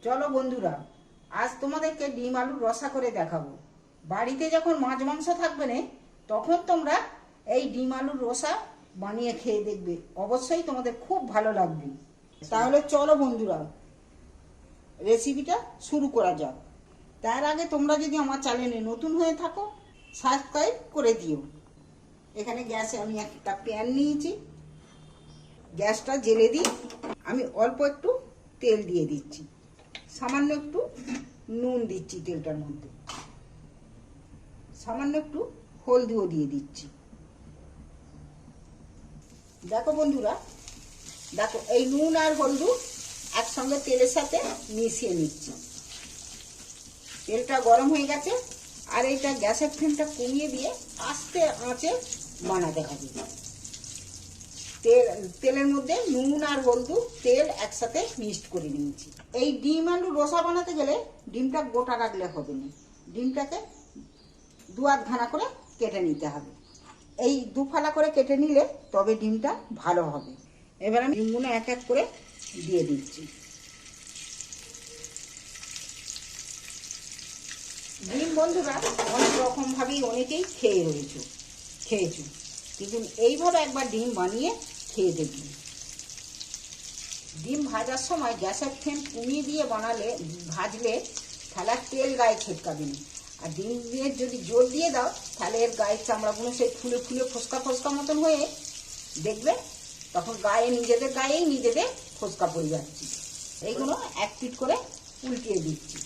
চলো বন্ধুরা, আজ তোমাদেরকে ডিম আলুর রসা করে দেখাবো। বাড়িতে যখন মাছ মাংস থাকবে না, তখন তোমরা এই ডিম আলুর রসা বানিয়ে খেয়ে দেখবে, অবশ্যই তোমাদের খুব ভালো লাগবে। তাহলে চলো বন্ধুরা, রেসিপিটা শুরু করা যাক। তার আগে তোমরা যদি আমার চ্যানেলে নতুন হয়ে থাকো, সাবস্ক্রাইব করে দিও। এখানে গ্যাসে আমি একটা প্যান নিয়েছি, গ্যাসটা জ্বেলে দিই। আমি অল্প একটু তেল দিয়ে দিচ্ছি, সামান্য একটু নুন দিচ্ছি তেলটার মধ্যে, সামান্য একটু হলদিও দিয়ে দিচ্ছি। দেখো বন্ধুরা, দেখো এই নুন আর হলদু একসঙ্গে তেলের সাথে মিশিয়ে নিচ্ছি। তেলটা গরম হয়ে গেছে, আর এইটা গ্যাসের ফ্লেমটা কমিয়ে দিয়ে আস্তে আঁচে বানাতে হবে। তেলের মধ্যে নুন আর হলদু তেল একসাথে মিক্সড করে নিয়েছি। এই ডিম আলু রসা বানাতে গেলে ডিমটা গোটা রাখলে হবে না, ডিমটাকে দু আধখানা করে কেটে নিতে হবে। এই দু ফালা করে কেটে নিলে তবে ডিমটা ভালো হবে। এবার আমি ডিমগুলো এক এক করে দিয়ে দিচ্ছি। ডিম বন্ধুরা অনেক রকমভাবেই অনেকেই খেয়েছো, কিন্তু এইভাবে একবার ডিম বানিয়ে খেয়ে দেখুন। ডিম ভাজার সময় গ্যাসের ফ্লেম কমিয়ে দিয়ে ভাজলে তাহলে তেল গায়ে ছিটকাবে না। আর ডিম দিয়ে যদি জোর দিয়ে দাও, তাহলে এর গায়ের চামড়াগুলো সেই ফুলে ফুলে ফোসকা ফোসকা মতন হয়ে দেখবে, তখন নিজেদের গায়েই ফোসকা পড়ে যাচ্ছে। এইগুলো এক পিঠ করে উল্টিয়ে দিচ্ছি।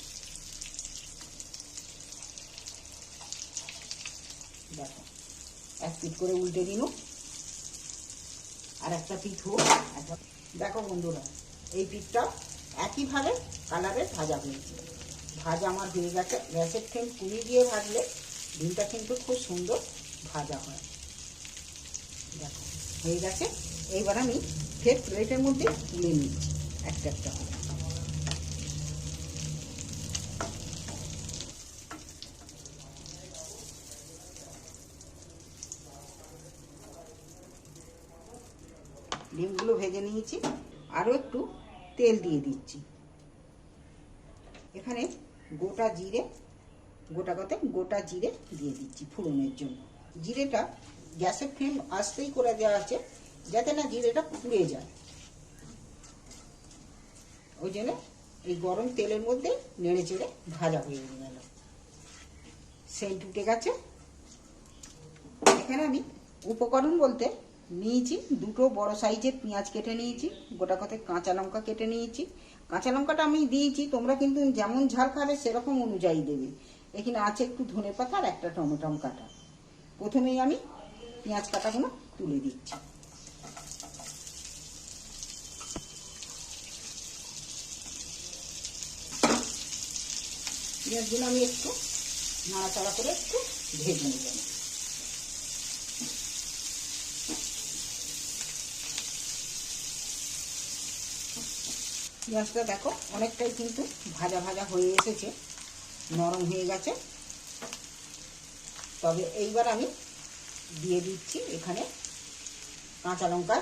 দেখো, এক পিঠ করে উল্টে দিন, আর একটা পিঠ হোক। দেখো বন্ধুরা, এই পিঠটা একইভাবে কালারে ভাজা হয়েছে। ভাজা আমার হয়ে গেছে। গ্যাসের ফ্লেম কমিয়ে দিয়ে ভাজলে ডিমটা কিন্তু খুব সুন্দর ভাজা হয়। দেখো হয়ে গেছে। এইবার আমি ফের প্লেটের মধ্যে তুলে নিচ্ছি একটা একটা করে। ডিমগুলো ভেজে নিয়েছি, আরও একটু তেল দিয়ে দিচ্ছি। এখানে গোটা জিরে দিয়ে দিচ্ছি ফোড়নের জন্য। জিরেটা গ্যাসের ফ্লেম আস্তেই করে দেওয়া আছে, যাতে না জিরেটা পুড়ে যায়। ওই জন্য এই গরম তেলের মধ্যে নেড়ে চেড়ে ভাজা হয়ে গেল, সেন্ট উঠে গেছে। এখানে আমি উপকরণ বলতে নিয়েছি দুটো বড় সাইজের পেঁয়াজ কেটে নিয়েছি, গোটা কতক কাঁচা লঙ্কা কেটে নিয়েছি। কাঁচা লঙ্কাটা আমি দিয়েছি, তোমরা কিন্তু যেমন ঝাল খাবে সেরকম অনুযায়ী দেবে। এখানে আছে একটু ধনে পাতা আর একটা টমেটো কাটা। প্রথমেই আমি পেঁয়াজ কাটাগুলো তুলে দিচ্ছি। পেঁয়াজগুলো আমি একটু নাড়াচাড়া করে একটু ভেজে নেব। পেঁয়াজটা দেখো অনেকটাই কিন্তু ভাজা ভাজা হয়ে এসেছে, নরম হয়ে গেছে। তবে এইবার আমি দিয়ে দিচ্ছি এখানে কাঁচা লঙ্কা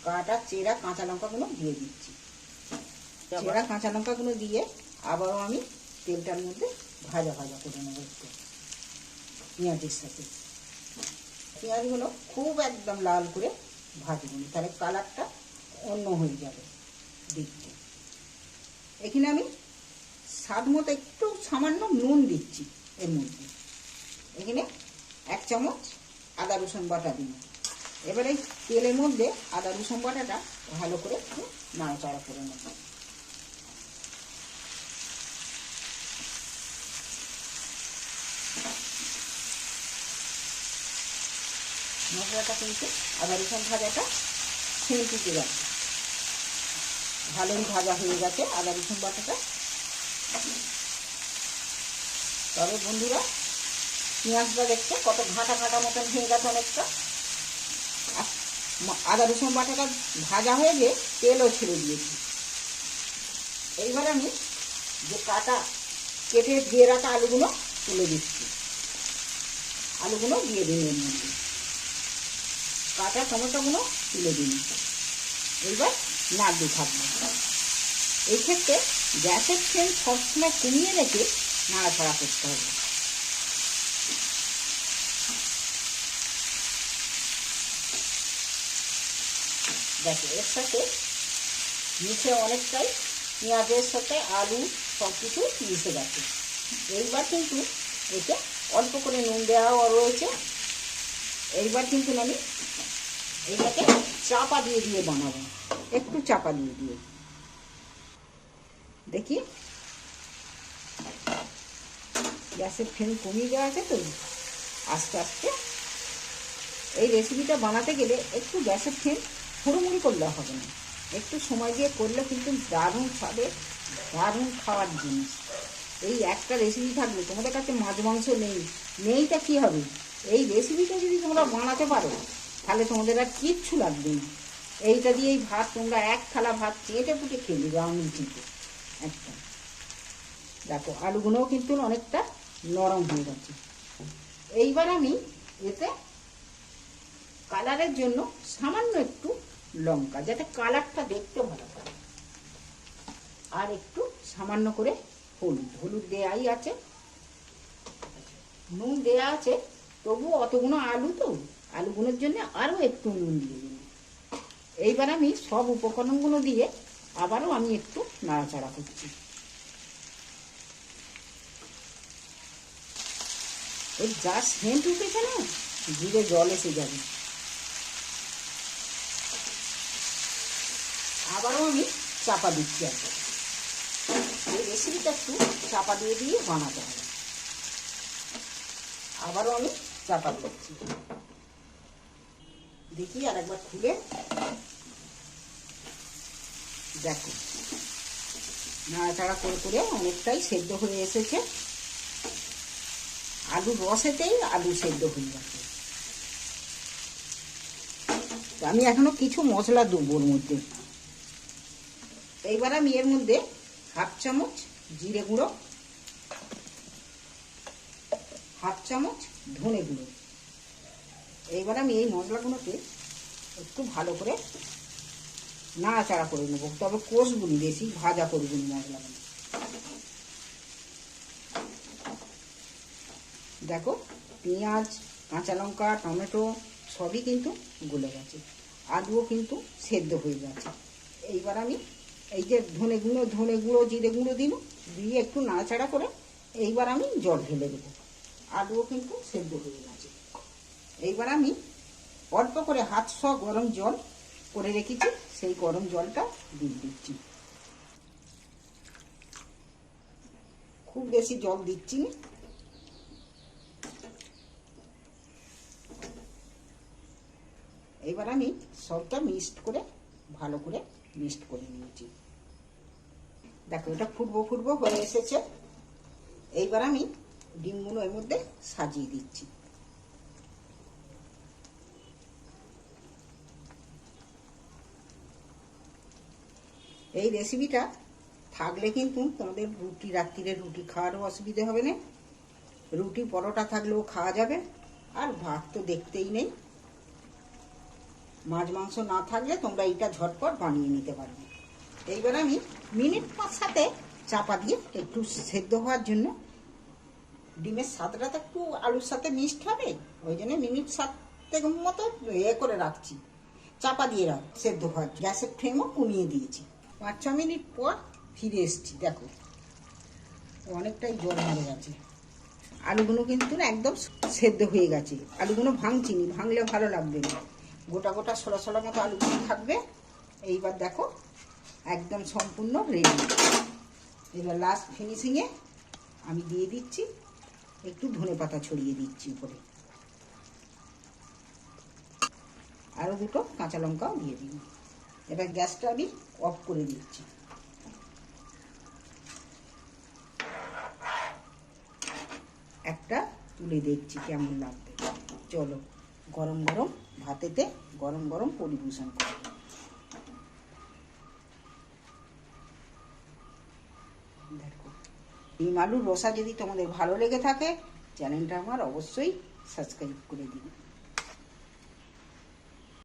কাটা, চেরা কাঁচা লঙ্কাগুলো দিয়ে দিচ্ছি। চেরা কাঁচা লঙ্কাগুলো দিয়ে আবারও আমি তেলটার মধ্যে ভাজা ভাজা করে নেব একটু পেঁয়াজের সাথে। পেঁয়াজগুলো খুব একদম লাল করে ভাজবো, তাহলে কালারটা অন্য হয়ে যাবে দেখতে। এখানে আমি স্বাদ মতো একটু সামান্য নুন দিচ্ছি এর মধ্যে। এখানে 1 চামচ আদা রসুন বাটা দিন। এবারে তেলের মধ্যে আদা রসুন বাটাটা ভালো করে একটু নাড়াচাড়া করে নেব। মশলাটা কিন্তু আদা রসুন ভাজাটা সেন্ট উঠে যাচ্ছে, ভালোই ভাজা হয়ে গেছে আদা রসুন বাটাটা। তবে বন্ধুরা, পেঁয়াজটা দেখতে কত ঘাটা ঘাটা মতন হয়ে গেছে অনেকটা। আদা রসুন বাটাটা ভাজা হয়ে গিয়ে তেলও ছেড়ে দিয়েছি। এইবার আমি যে কেটে দিয়ে রাখা আলুগুলো তুলে দিচ্ছি। আলুগুলো দিয়ে দিন এর মধ্যে, কাটা টমেটোগুলো তুলে দিন। এইবার নাড়তে থাকবো। এই ক্ষেত্রে গ্যাসের ফ্লেম সবসময় কমিয়ে রেখে নাড়াচাড়া করতে হবে। দেখো এর সাথে মিশে অনেকটাই পেঁয়াজের সাথে আলু সব কিছু মিশে গেছে। এইবার কিন্তু এতে অল্প করে নুন দেওয়া রয়েছে। এইবার কিন্তু আমি এইটাকে চাপা দিয়ে দিয়ে বানাবো, একটু চাপা দিয়ে দিয়ে। দেখি গ্যাসের ফ্লেম কমিয়ে দেওয়া আছে তো, আস্তে আস্তে এই রেসিপিটা বানাতে গেলে একটু গ্যাসের ফ্লেম হুড়োমুড়ি করলে হবে না, একটু সময় দিয়ে করলে কিন্তু দারুণ স্বাদে দারুণ খাওয়ার জিনিস। এই একটা রেসিপি থাকলে তোমাদের কাছে মাছ মাংস নেইটা কী হবে, এই রেসিপিটা যদি তোমরা বানাতে পারো তাহলে তোমাদের আর কিচ্ছু লাগবে না। এইটা দিয়েই ভাত তোমরা এক থালা ভাত চেটে পুটে খেয়ে দেবে আঙুল চিপে একটা। দেখো আলুগুলোও কিন্তু অনেকটা নরম হয়ে গেছে। এইবার আমি এতে কালারের জন্য সামান্য একটু লঙ্কা, যাতে কালারটা দেখতে ভালো হয়, আর একটু সামান্য করে হলুদ দেওয়াই আছে, নুন দেওয়া আছে, তবুও অতগুলো আলু তো আলুগুলোর জন্য আরও একটু নুন দিয়ে দিই। এইবার আমি সব উপকরণগুলো দিয়ে আবারও আমি একটু নাড়াচাড়া করছি। এই যা সেন্ট উঠেছে না, জিরে জল এসে যাবে। আবারও আমি চাপা দিচ্ছি। আর এই রেসিপিটা একটু চাপা দিয়ে দিয়ে বানাতে হবে। আবারও আমি চাপা দিচ্ছি। দেখি আর একবার খুলে দেখো, নাড়াচাড়া করে করে অনেকটাই সেদ্ধ হয়ে এসেছে। আলুর রসেতেই আলু সেদ্ধ হয়ে গেছে। আমি এখনো কিছু মশলা দেবো ওর মধ্যে। এইবার আমি এর মধ্যে হাফ চামচ জিরে গুঁড়ো, হাফ চামচ ধনে গুঁড়ো। এইবার আমি এই মশলাগুলোকে একটু ভালো করে নাড়াচাড়া করে নেবো, তবে কষবুনি, বেশি ভাজা করবুনি মশলাগুলো। দেখো পেঁয়াজ, কাঁচা লঙ্কা, টমেটো সবই কিন্তু গলে গেছে, আলুও কিন্তু সেদ্ধ হয়ে গেছে। এইবার আমি এই যে ধনে গুঁড়ো জিরে গুঁড়ো দিয়ে একটু নাড়াচাড়া করে এইবার আমি জল ঢেলে দেবো। আলুও কিন্তু সেদ্ধ হয়ে গেছে। এইবার আমি অল্প করে হাত ছ গরম জল করে রেখেছি, সেই গরম জলটা দিয়ে দিচ্ছি। খুব বেশি জল দিচ্ছি না। এবার আমি সবটা মিক্সড করে ভালো করে মিক্সড করে নিয়েছি। দেখো এটা ফুটবো হয়ে এসেছে। এইবার আমি ডিমগুলো এর মধ্যে সাজিয়ে দিচ্ছি। এই রেসিপিটা থাকলে কিন্তু তোমাদের রাত্রিরে রুটি খাওয়ারও অসুবিধে হবে না, রুটি পরোটা থাকলেও খাওয়া যাবে। আর ভাত তো দেখতেই নেই। মাছ মাংস না থাকলে তোমরা এটা ঝটপট বানিয়ে নিতে পারবে। এইবার আমি মিনিট 5-7 চাপা দিয়ে একটু সেদ্ধ হওয়ার জন্য, ডিমের স্বাদটা তো একটু আলুর সাথে মিক্সড হবে, ওই জন্য মিনিট 7 মতো করে রাখছি, চাপা দিয়ে সেদ্ধ হওয়ার। গ্যাসের ফ্লেমও কমিয়ে দিয়েছি। 5-6 মিনিট পর ফিরে এসছি। দেখো অনেকটাই জল মরে গেছে, আলুগুলো কিন্তু একদম সেদ্ধ হয়ে গেছে। আলুগুলো ভাঙছিনি, ভাঙলে ভালো লাগবে না, গোটা গোটা সরা সরা মতো আলুগুলো থাকবে। এইবার দেখো একদম সম্পূর্ণ রেডি। এবার লাস্ট ফিনিশিংয়ে আমি দিয়ে দিচ্ছি একটু ধনেপাতা ছড়িয়ে দিচ্ছি উপরে, আরও দুটো কাঁচা লঙ্কাও দিয়ে দিই। এবার গ্যাসটা আমি অফ করে দিচ্ছি। একটা তুলে দেখছি কেমন লাগবে। চলো গরম গরম ভাতেতে গরম গরম পরিবেশন করো। দেখো ডিম আলুর রসা যদি তোমাদের ভালো লেগে থাকে, চ্যানেলটা আমার অবশ্যই সাবস্ক্রাইব করে দিন।